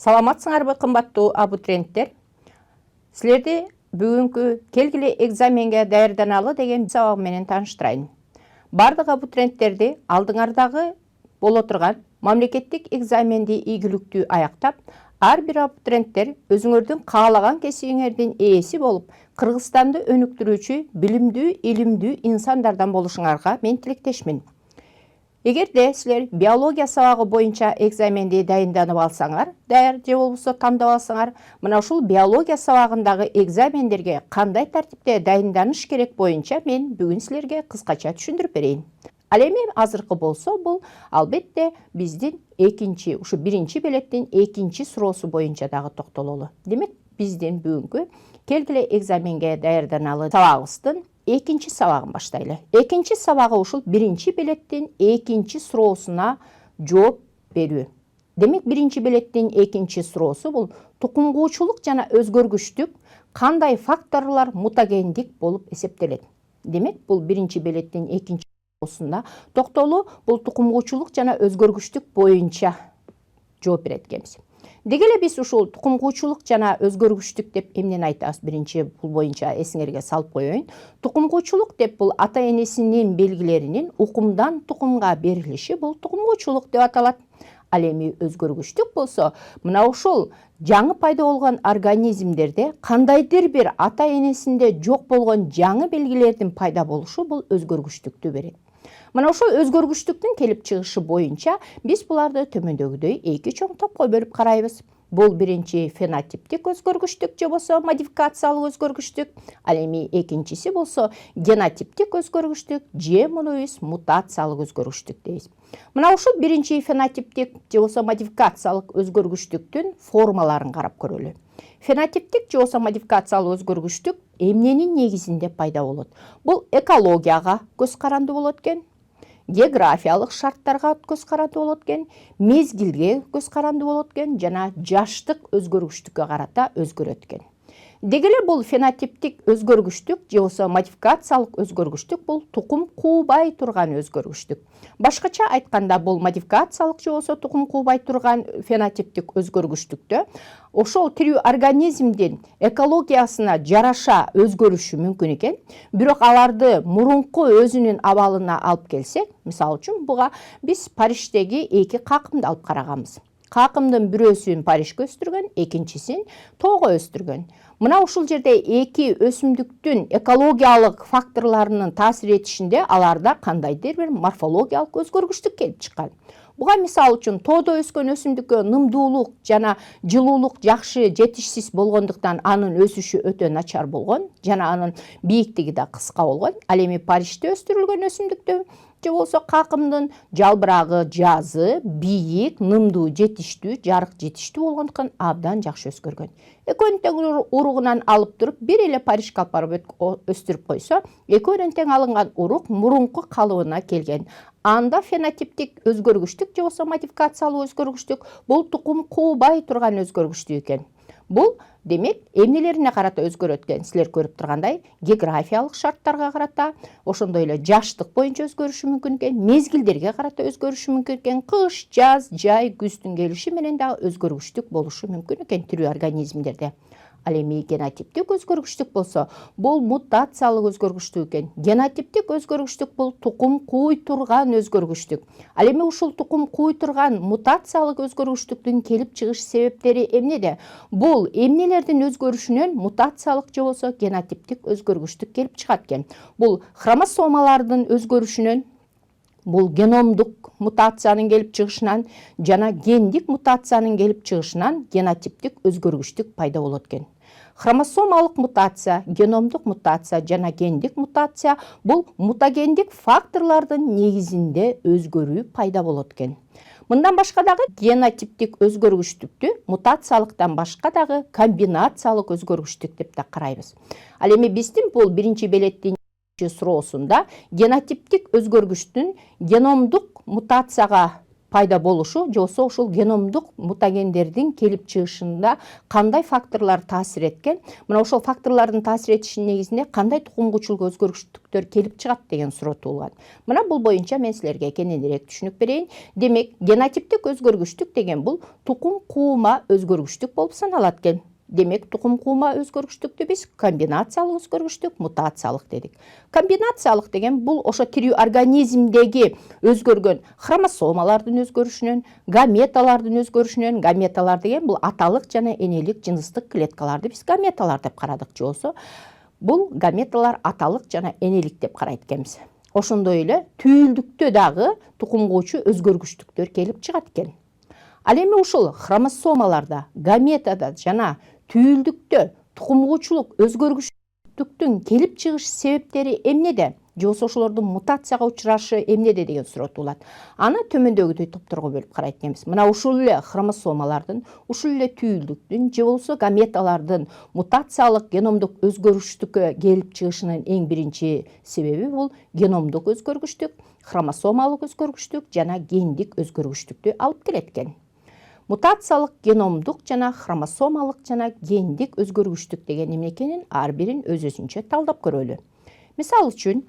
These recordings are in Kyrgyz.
Саламатсыңарбы кымбаттуу абитуриенттер? Силерди бүгүнкү келгиле экзаменге даярданалы деген сабак менен тааныштырайын. Бардык абитуриенттерди алдыңардагы боло турган мамлекеттик экзаменди ийгиликтүү аяктап, ар бир абитуриенттер өзүңөрдүн каалаган кесибиңердин ээси болуп, Кыргызстанды өнүктүрүүчү билимдүү, илимдүү инсандардан болушуңарга мен тилектешмин. Эгерде силер биология сабагы боюнча экзаменди дайынданып алсаңар, даяр же болбосо тандап алсаңар, мына ушул биология сабагындагы экзамендерге кандай тартипте дайынданыш керек боюнча мен бүгүн силерге кыскача түшүндүрүп берейин. Ал эми азыркы болсо бул албетте биздин биринчи белеттин экинчи суроосу боюнча дагы токтололу. Демек, биздин бүгүнкү келгиле экзаменге даярданалы сабагыбыздын экинчи сабагын баштайлы. Экинчи сабагы ушул биринчи белеттин экинчи суроосуна жооп берүү. Демек, биринчи белеттин экинчи суроосу бул тукумгуучулук жана өзгөргүчтүк кандай факторлор мутагендик болуп эсептелет. Демек, бул биринчи белеттин экинчи суроосуна токтолуу бул тукумгуучулук жана өзгөргүчтүк боюнча жооп берет экенбиз. Деги эле биз ушул тукумгуучулук жана өзгөргүчтүк деп эмнени айтабыз? Биринчи бул боюнча эсиңерге салып коеюн. Тукумгуучулук деп бул ата энесинин белгилеринин укумдан тукумга берилиши бул тукумгуучулук деп аталат. Ал эми өзгөргүчтүк болсо, мына ушул жаңы пайда болгон организмдерде кандайдыр бир ата энесинде жок болгон жаңы белгилердин пайда болушу бул өзгөргүчтүктү берет. Мына ошол өзгөргүчтүктүн келип чыгышы боюнча биз буларды төмөндөгүдөй эки чоң топко бөлүп карайбыз. Бул биринчи фенотиптик өзгөргүчтүк же болсо модификациялык өзгөргүчтүк, ал эми экинчиси болсо генотиптик өзгөргүчтүк же муну биз мутациялык өзгөргүчтүк дейбиз. Мына ушул биринчи фенотиптик же болсо модификациялык өзгөргүчтүктүн формаларын карап көрөлү. Фенотиптик же болсо модификациялык өзгөргүчтүк эмненин негизинде пайда болот? Бул экологияга көз каранды болот экен, географиялык шарттарга көз каранды болот экен, мезгилге көз каранды болот экен жана жаштык өзгөргүчтүккө карата өзгөрөт экен. Деги эле бул фенотиптик өзгөргүчтүк же болсо модификациялык өзгөргүчтүк бул тукум куубай турган өзгөргүчтүк. Башкача айтканда, бул модификациялык же болсо тукум куубай турган фенотиптик өзгөргүчтүктө ошол тирүү организмдин экологиясына жараша өзгөрүшү мүмкүн экен. Бирок аларды мурунку өзүнүн абалына алып келсек, мисалы үчүн буга биз Париждеги эки какымды алып караганбыз. Какымдын бирөөсүн Парижге өстүргөн, экинчисин тоого өстүргөн. Мына ушул жерде эки өсүмдүктүн экологиялык факторлорунун таасир этишинде аларда кандайдыр бир морфологиялык өзгөргүчтүк келип чыккан. Буга мисалы үчүн тоодо өскөн өсүмдүккө нымдуулук жана жылуулук жакшы жетишсиз болгондуктан анын өсүшү өтө начар болгон жана анын бийиктиги да кыска болгон. Ал эми Парижде өстүрүлгөн өсүмдүктү же болсо какымдын жалбырагы жазы, бийик, нымдуу жетиштүү, жарык жетиштүү болгондуктан абдан жакшы өскөргөн. Экөөнүн тең уругунан алып туруп бир эле Парижге алып барып өстүрүп койсо, экөөнүн тең алынган урук мурунку калыбына келген. Анда фенотиптик өзгөргүчтүк же болсо модификациялык өзгөргүчтүк бул тукум куубай турган өзгөргүчтүк экен. Бул демек эмнелерине карата өзгөрөт экен? Силер көрүп тургандай, географиялык шарттарга карата, ошондой эле жаштык боюнча өзгөрүшү мүмкүн экен, мезгилдерге карата өзгөрүшү мүмкүн экен, кыш, жаз, жай, күздүн келиши менен дагы өзгөргүчтүк болушу мүмкүн экен тирүү организмдерде. Ал эми генотиптик өзгөргүчтүк болсо, бул мутациялык өзгөргүчтүк экен. Генотиптик өзгөргүчтүк бул тукум кууй турган өзгөргүчтүк. Ал эми ушул тукум кууй турган мутациялык өзгөргүчтүктүн келип чыгыш себептери эмнеде? Бул эмнелердин өзгөрүшүнөн мутациялык же болсо генотиптик өзгөргүчтүк келип чыгат экен. Бул хромосомалардын өзгөрүшүнөн, бул геномдук мутациянын келип чыгышынан жана гендик мутациянын келип чыгышынан генотиптик өзгөргүчтүк пайда болот экен. Хромосомалык мутация, геномдук мутация жана гендик мутация бул мутагендик факторлордун негизинде өзгөрүү пайда болот экен. Мындан башка дагы генотиптик өзгөргүчтүктү мутациялыктан башка дагы комбинациялык өзгөргүчтүк деп да карайбыз. Ал эми биздин бул биринчи белеттин суроосунда генотиптик өзгөргүчтүн геномдук мутацияга пайда болушу же болбосо ушул геномдук мутагендердин келип чыгышында кандай факторлор таасир эткен, мына ошол факторлордун таасир этишинин негизинде кандай тукумгучулук өзгөрүштүктөр келип чыгат деген суроо туулган. Мына бул боюнча мен силерге кененирээк түшүнүк берейин. Демек, генотиптик өзгөргүчтүк деген бул тукум куума өзгөргүчтүк болуп саналат экен. Демек, тукум куума өзгөргүчтүктү биз комбинациялык өзгөргүчтүк, мутациялык дедик. Комбинациялык деген бул ошо тирүү организмдеги өзгөргөн хромосомалардын өзгөрүшүнөн, гаметалардын өзгөрүшүнөн, гаметалар деген бул аталык жана энелик жыныстык клеткаларды биз гаметалар деп карадык, же болбосо бул гаметалар аталык жана энелик деп карайт экенбиз. Ошондой эле түйүлдүктө дагы тукум куучу өзгөргүчтүктөр келип чыгат экен. Ал эми ушул хромосомаларда, гаметада жана түйүлдүктө тукумгучулук өзгөргүчтүктүн келип чыгыш себептери эмнеде? Же болбосо ошолордун мутацияга учурашы эмнеде деген суроо туулат. Аны төмөндөгүдөй топторго бөлүп карайт экенбиз. Мына ушул эле хромосомалардын, ушул эле түйүлдүктүн же болбосо гаметалардын мутациялык геномдук өзгөрүштүккө келип чыгышынын эң биринчи себеби бул геномдук өзгөргүчтүк, хромосомалык өзгөргүчтүк жана гендик өзгөргүчтүктү алып келет экен. Мутациялык, геномдук жана хромосомалык жана гендик өзгөргүчтүк деген эмне экенин ар бирин өзүнчө талдап көрөлү. Мисал үчүн,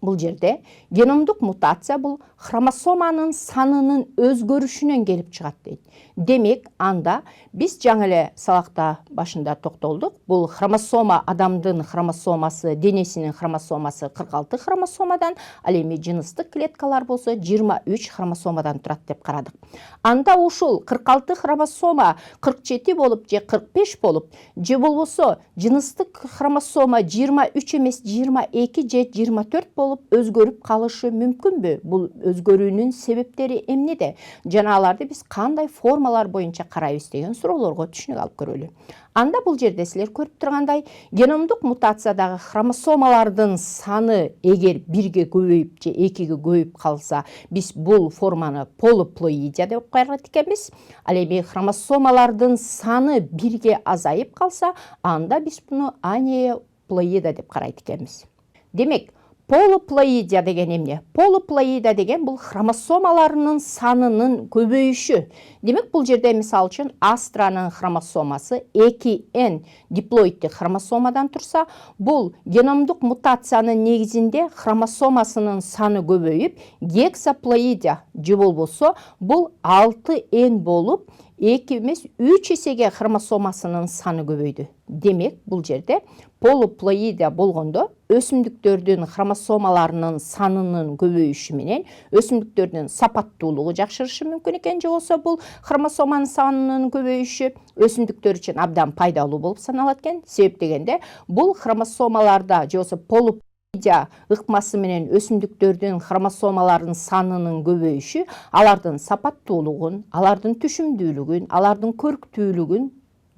бул жерде геномдук мутация бул хромосоманын санынын өзгөрүшүнөн келип чыгат дейт. Демек, анда биз жаңы эле сабакта башында токтолдук. Бул хромосома, адамдын хромосомасы, денесинин хромосомасы 46 хромосомадан, ал эми жыныстык клеткалар болсо 23 хромосомадан турат деп карадык. Анда ушул 46 хромосома 47 болуп же 45 болуп, же болбосо жыныстык хромосома 23 эмес 22 же 24 болуп өзгөрүп калышы мүмкүнбү? Бул өзгөрүүнүн себептери эмнеде? Жана аларды биз кандай формалар боюнча карайбыз деген суроолорго түшүнүк алып көрөлү. Анда бул жерде силер көрүп тургандай, геномдук мутациядагы хромосомалардын саны эгер 1ге көбөйүп же 2ге көбөйүп калса, биз бул форманы полиплоидия деп карайт экенбиз. Ал эми хромосомалардын саны 1ге азайып калса, анда биз буну анеплоида деп карайт экенбиз. Демек, полиплоидия деген эмне? Полиплоида деген бул хромосомаларынын санынын көбөйүшү. Демек, бул жерде мисал үчүн Астранын хромосомасы 2N диплоидтик хромосомадан турса, бул геномдук мутациянын негизинде хромосомасынын саны көбөйүп, гексаплоидия же болбосо бул 6N болуп, 2 эмес 3 эсеге хромосомасынын саны көбөйдү. Демек, бул жерде полиплоидия болгондо өсүмдүктөрдүн хромосомаларынын санынын көбөйүшү менен өсүмдүктөрдүн сапаттуулугу жакшырышы мүмкүн экен, же болбосо бул хромосоманын санынын көбөйүшү өсүмдүктөр үчүн абдан пайдалуу болуп саналат экен. Себеп дегенде, бул хромосомаларда же болбосо полиплоидия ыкмасы менен өсүмдүктөрдүн хромосомаларынын санынын көбөйүшү алардын сапаттуулугун, алардын түшүмдүүлүгүн, алардын көрктүүлүгүн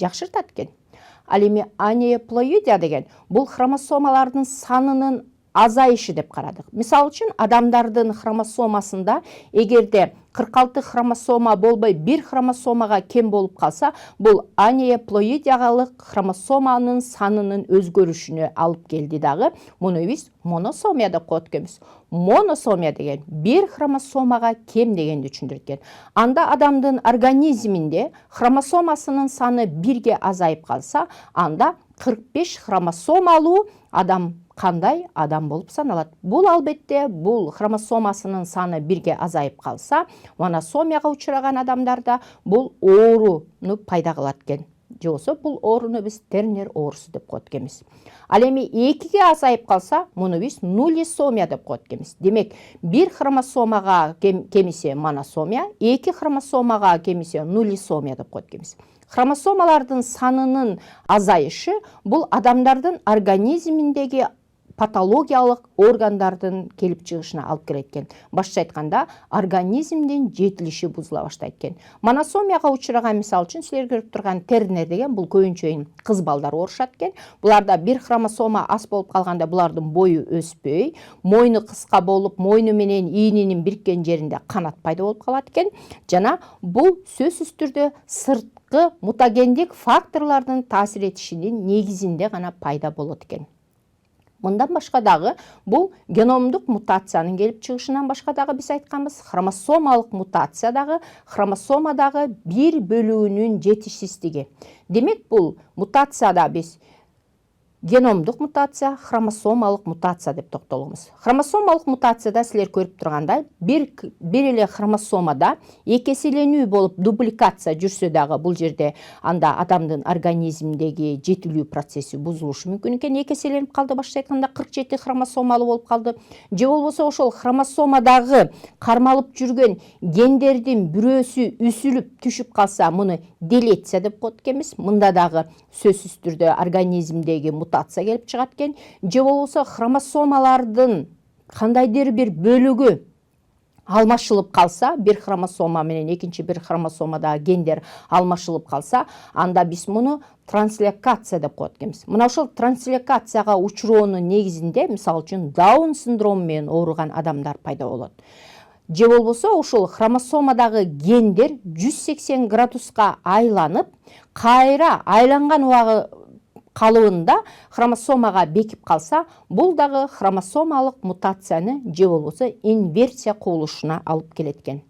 жакшыртат экен. Ал эми анеплоидия деген бул хромосомалардын санынын азайышы деп карадык. Мисал үчүн, адамдардын хромосомасында эгерде 46 хромосома болбой 1 хромосомага кем болуп калса, бул анеплоидиялык хромосоманын санынын өзгөрүшүнө алып келди дагы. Муну биз моносомия деп коет экенбиз. Моносомия деген 1 хромосомага кем дегенди түшүндүрөт экен. Анда адамдын организминде хромосомасынын саны 1ге азайып калса, анда 45 хромосомалуу адам кандай адам болуп саналат? Бул албетте бул хромосомасынын саны 1ге азайып калса, моносомияга учураган адамдарда бул ооруну пайда кылат экен. Же болбосо бул ооруну биз Тернер оорусу деп коет экенбиз. Ал эми 2ге азайып калса, муну биз нулисомия деп коет экенбиз. Демек, 1 хромосомага кемисе моносомия, 2 хромосомага кемисе нулисомия деп коет экенбиз. Хромосомалардын санынын азайышы бул адамдардын организминдеги патологиялык органдардын келип чыгышына алып келет экен. Башкача айтканда, организмдин жетилиши бузула баштайт экен. Моносомияга учураган, мисал үчүн, силер көрүп турган Тернер деген бул көбүнчө кыз балдар оорушат экен. Буларда 1 хромосома аз болуп калганда булардын бою өспөй, мойну кыска болуп, мойну менен ийнинин бириккен жеринде канат пайда болуп калат экен. Жана бул сөзсүз түрдө сырткы мутагендик факторлордун таасир этишинин негизинде гана пайда болот экен. Мындан башка дагы бул геномдук мутациянын келип чыгышынан башка дагы биз айтканбыз, хромосомалык мутация дагы хромосомадагы бир бөлүгүнүн жетишсиздиги. Демек бул мутацияда биз геномдук мутация, хромосомалык мутация деп токтолобуз. Хромосомалык мутацияда силер көрүп тургандай, бир эле хромосомада экеселенүү болуп дупликация жүрсө дагы бул жерде анда адамдын организминдеги жетилүү процесси бузулушу мүмкүн экен. Экеселенип калды, башта айтканда 47 хромосомалуу болуп калды. Же болбосо ошол хромосомадагы кармалып жүргөн гендердин бирөөсү үзүлүп түшүп калса, муну делеция деп коет экенбиз. Мында дагы сөзсүз түрдө организмдеги мутация келип чыгат экен. Же болбосо хромосомалардын кандайдыр бир бөлүгү алмашылып калса, бир хромосома менен экинчи бир хромосомадагы гендер алмашылып калса, анда биз муну транслокация деп коет экенбиз. Мына ошол транслокацияга учуроонун негизинде, мисалы үчүн, Даун синдрому менен ооруган адамдар пайда болот. Же болбосо ошол хромосомадагы гендер 180 градуска айланып, кайра айланган убагы калыбында хромосомага бекип калса, бул дагы хромосомалык мутацияны же болбосо инверсия кылышына алып келет экен.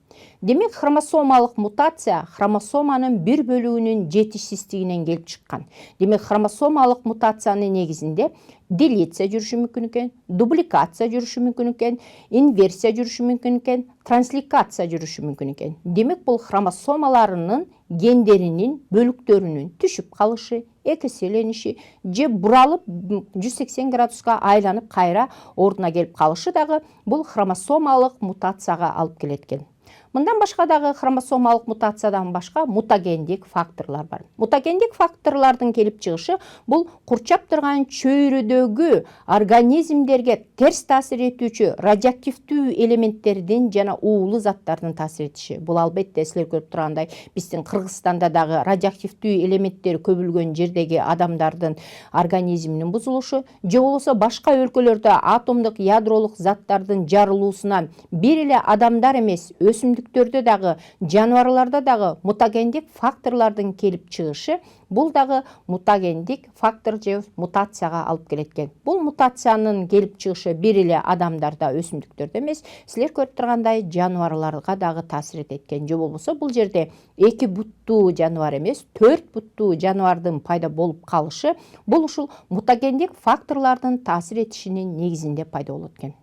Демек, хромосомалык мутация хромосоманын бир бөлүгүнүн жетишсиздигинен келип чыккан. Демек, хромосомалык мутациянын негизинде делеция жүрүшү мүмкүн экен, дубликация жүрүшү мүмкүн экен, инверсия жүрүшү мүмкүн экен, транслокация жүрүшү мүмкүн экен. Демек, бул хромосомаларынын гендеринин бөлүктөрүнүн түшүп калышы, экеселениши же буралып 180 градуска айланып кайра ордуна келип калышы дагы бул хромосомалык мутацияга алып келет экен. Мындан башка дагы хромосомалык мутациядан башка мутагендик факторлор бар. Мутагендик факторлордун келип чыгышы бул курчап турган чөйрөдөгү организмдерге терс таасир этүүчү радиоактивдүү элементтердин жана уулуу заттардын таасир этиши. Бул албетте силер көрүп тургандай, биздин Кыргызстанда дагы радиоактивдүү элементтер көбүлгөн жердеги адамдардын организминин бузулушу, же болбосо башка өлкөлөрдө атомдук ядролук заттардын жарылуусунан бир эле адамдар эмес, өсүмдүктөрдө дагы, жаныбарларда дагы мутагендик факторлордун келип чыгышы бул дагы мутагендик фактор же мутацияга алып келет экен. Бул мутациянын келип чыгышы бир эле адамдарда, өсүмдүктөрдө эмес, силер көрүп тургандай жаныбарларга дагы таасир этет экен. Же болбосо бул жерде 2 буттуу жаныбар эмес, 4 буттуу жаныбардын пайда болуп калышы бул ушул мутагендик факторлордун таасир этишинин негизинде пайда болот экен.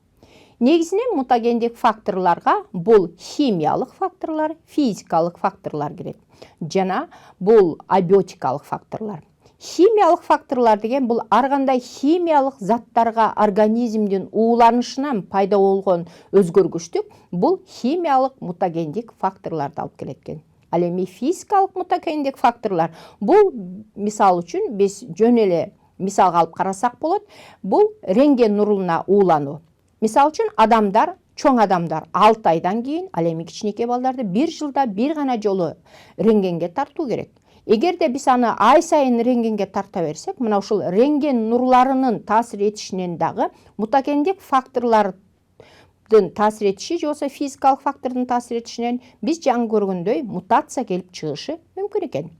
Негизинен мутагендик факторлорго бул химиялык факторлор, физикалык факторлор кирет. Жана бул абиотикалык факторлор. Химиялык факторлор деген бул ар кандай химиялык заттарга организмдин ууланышынан пайда болгон өзгөргүчтүк, бул химиялык мутагендик факторлорду алып келет экен. Ал эми физикалык мутагендик факторлор бул, мисалы үчүн, биз жөн эле мисалга алып карасак болот, бул рентген нурунда уулануу. Мисалы үчүн, адамдар, чоң адамдар 6 айдан кийин, ал эми кичинекей балдарды 1 жылда бир гана жолу рентгенге тартуу керек. Эгерде биз аны ай сайын рентгенге тарта берсек, мына ушул рентген нурларынын таасир этишинен дагы мутагендик факторлордун таасир этиши же болбосо физикалык фактордун таасир этишинен биз жаңы көргөндөй мутация келип чыгышы мүмкүн экен.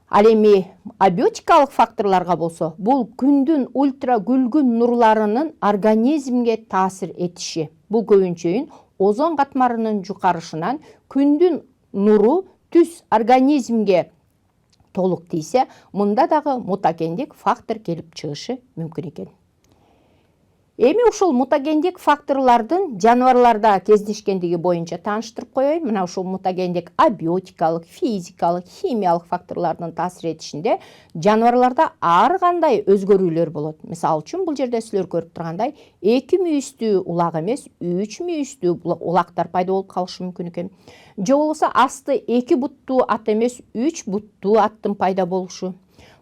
Ал эми абиотикалык факторлорго болсо, бул күндүн ультра күлгүн нурларынын организмге таасир этиши. Бул көбүнчөйүн озон катмарынын жукарышынан күндүн нуру түз организмге толук тийсе, мында дагы мутагендик фактор келип чыгышы мүмкүн экен. Эми ушул мутагендик факторлордун жаныбарларда кездешкендиги боюнча тааныштырып коеюн. Мына ушул мутагендик абиотикалык, физикалык, химиялык факторлордун таасир этишинде жаныбарларда ар кандай өзгөрүүлөр болот. Мисалы үчүн, бул жерде силер көрүп тургандай 2 мүйүздүү улак эмес, 3 мүйүздүү улактар пайда болуп калышы мүмкүн экен. Же болбосо асты 2 буттуу ат эмес, 3 буттуу аттын пайда болушу.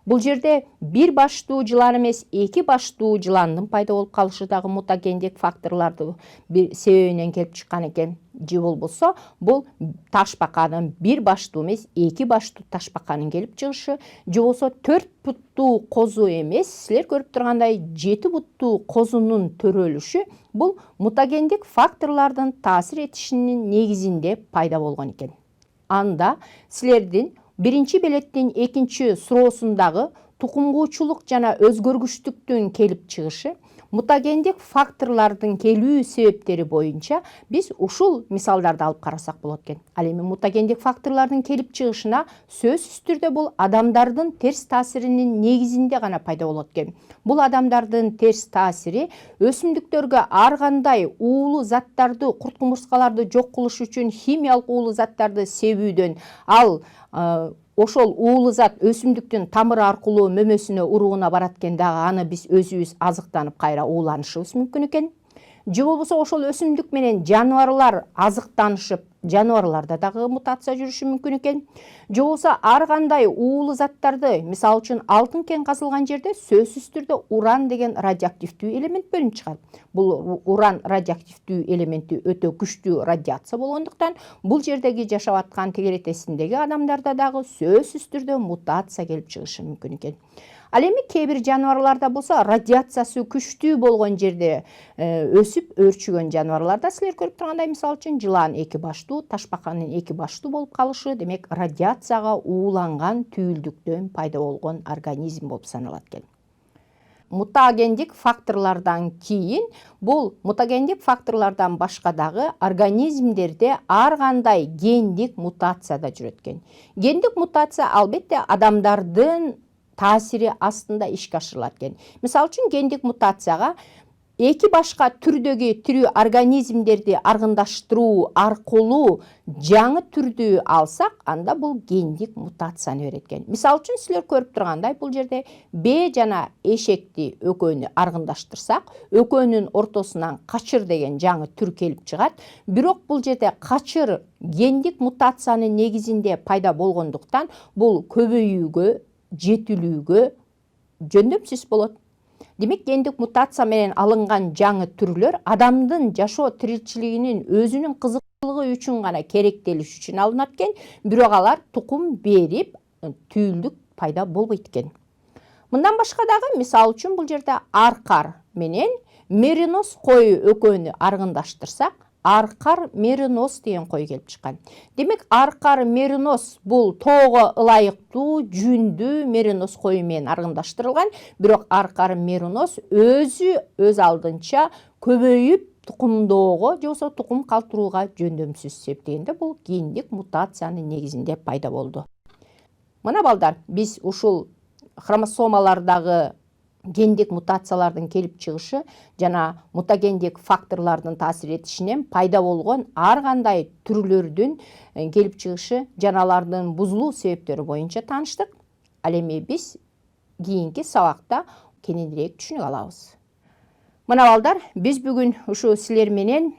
Бул жерде 1 баштуу жылан эмес, 2 баштуу жыландын пайда болуп калышы дагы мутагендик факторлорду себебинен келип чыккан экен. Же болбосо бул ташбаканын 1 баштуу эмес, 2 баштуу ташбаканын келип чыгышы, же болбосо 4 буттуу козу эмес, силер көрүп тургандай 7 буттуу козунун төрөлүшү бул мутагендик факторлордун таасир этишинин негизинде пайда болгон экен. Анда силердин биринчи белеттин экинчи суроосундагы тукумгуучулук жана өзгөргүчтүктүн келип чыгышы мутагендик факторлордун келүү себептери боюнча биз ушул мисалдарды алып карасак болот экен. Ал эми мутагендик факторлордун келип чыгышына сөзсүз түрдө бул адамдардын терс таасиринин негизинде гана пайда болот экен. Бул адамдардын терс таасири өсүмдүктөргө ар кандай уулуу заттарды, курт кумурскаларды жок кылыш үчүн химиялык уулуу заттарды себүүдөн, ал ошол уулуу зат өсүмдүктүн тамыры аркылуу мөмөсүнө уругуна барат экен, дагы аны биз өзүбүз азыктанып кайра ууланышыбыз мүмкүн экен. Же болбосо ошол өсүмдүк менен жаныбарлар азыктанышып, жаныбарларда дагы мутация жүрүшү мүмкүн экен. Же болбосо ар кандай уулуу заттарды, мисалы үчүн алтын кен казылган жерде сөзсүз түрдө уран деген радиоактивдүү элемент бөлүнүп чыгат. Бул уран радиоактивдүү элементи өтө күчтүү радиация болгондуктан бул жердеги жашап аткан тегеретесиндеги адамдарда дагы сөзсүз түрдө мутация келип чыгышы мүмкүн экен. Ал эми кээ бир жаныбарларда болсо радиациясы күчтүү болгон жерде өсүп өөрчүгөн жаныбарларда силер көрүп тургандай, мисалы үчүн жылан эки баштуу, ташбаканын эки баштуу болуп калышы, демек радиацияга ууланган түйүлдүктөн пайда болгон организм болуп саналат экен. Мутагендик факторлордон кийин бул мутагендик факторлордон башка дагы организмдерде ар кандай гендик мутация да жүрөт экен. Гендик мутация албетте адамдардын таасири астында ишке ашырылат экен. Мисалы үчүн гендик мутацияга эки башка түрдөгү тирүү организмдерди аргындаштыруу аркылуу жаңы түрдү алсак, анда бул гендик мутацияны берет экен. Мисалы үчүн силер көрүп тургандай, бул жерде бee жана эшекти экөөнү аргындаштырсак, экөөнүн ортосунан качыр деген жаңы түр келип чыгат. Бирок бул жерде качыр гендик мутациянын негизинде пайда болгондуктан бул көбөйүүгө, жетилүүгө жөндөмсүз болот. Демек, гендик мутация менен алынган жаңы түрлөр адамдын жашоо тиричилигинин өзүнүн кызыктуулугу үчүн гана керектелиш үчүн алынат экен, бирок алар тукум берип, түйүлдүк пайда болбойт экен. Мындан башка дагы, мисалы үчүн бул жерде аркар менен мериноз кою экөөнү аргындаштырсак, аркар мериноз деген кой келип чыккан. Демек, аркар мериноз бул тоого ылайыктуу жүндүү мериноз кою менен аргындаштырылган, бирок аркар мериноз өз алдынча көбөйүп тукумдоого же болбосо тукум калтырууга жөндөмсүз эсептегенде бул гендик мутациянын негизинде пайда болду. Мына балдар, биз ушул хромосомалардагы гендик мутациялардын келип чыгышы жана мутагендик факторлордун таасир этишинен пайда болгон ар кандай түрлөрдүн келип чыгышы жана алардын бузулуу себептери боюнча тааныштык. Ал эми биз кийинки сабакта кененирээк түшүнүп алабыз. Мына балдар, биз бүгүн ушу силер менен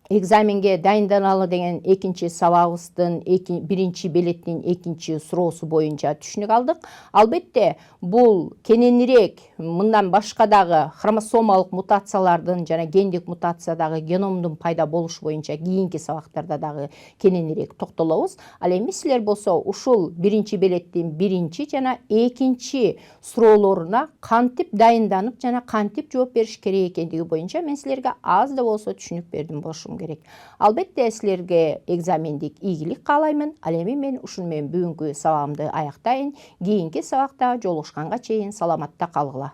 экзаменге дайынданалы деген экинчи сабагыбыздын биринчи белеттин экинчи суроосу боюнча түшүнүк алдык. Албетте, бул кененирээк мындан башка дагы хромосомалык мутациялардын жана гендик мутациядагы геномдун пайда болушу боюнча кийинки сабактарда дагы кененирээк токтолобуз. Ал эми силер болсо ушул биринчи белеттин биринчи жана экинчи суроолоруна кантип дайынданып жана кантип жооп бериш керек экендиги боюнча мен силерге аз да болсо түшүнүк бердим болушум керек. Албетте, силерге экзамендик ийгилик каалаймын. Ал эми мен ушуну менен бүгүнкү сабагымды аяктайын. Кийинки сабакта жолугушканга чейин саламатта калгыла.